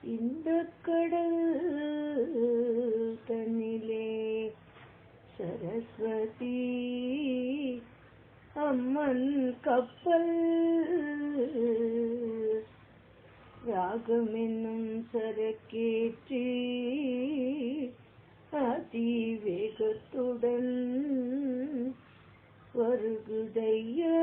இந்த கடல் தன்னிலே சரஸ்வதி அம்மன் கப்பல் ராகம் என்னும் சரக்கேற்றி அதிவேகத்துடன் வருகுதையா.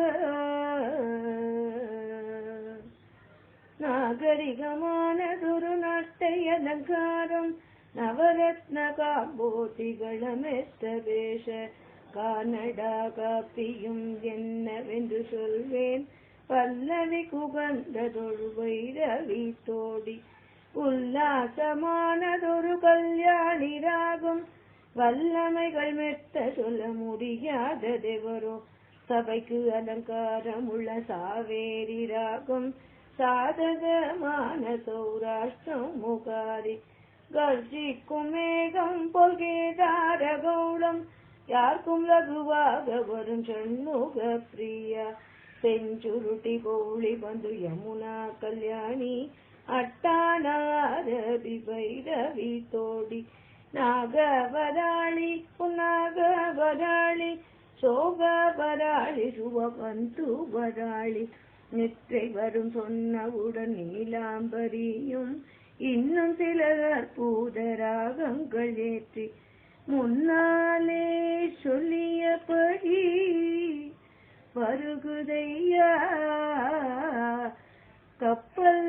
நாகரிகமானதொரு நாட்டை அலங்காரம் நவரத்ன காம்போதிகளமெத்த வேஷ கானடா காப்பியும் என்னவென்று சொல்வேன். பல்லவி குகந்ததொரு வைரவி தோடி உல்லாசமானதொரு கல்யாணி ராகம் வல்லமைகள் மெத்த சொல்ல முடியாததெவரோ சபைக்கு அலங்காரம் உள்ள சாவேரி ராகம் சாதகமான சௌராஷ்டிரம் முகாரி கர்ஜிக்கும் மேகம் பொல்கேதார கௌளம் யாருக்கும் லகுவாக வரும் ஷண்முக பிரியா செஞ்சுருட்டி கௌளி பந்து யமுனா கல்யாணி அட்டானாரதி பைரவி தோடி நாகவராளி புன்னாகவராளி சோகவராளி சுவபந்து வராளி நிற்றை வரும் சொன்னவுடன் நீலாம்பரியும் இன்னும் சில அற்புத ராகங்கள் ஏற்றி முன்னாலே சொல்லியபடி வருகுதையா கப்பல்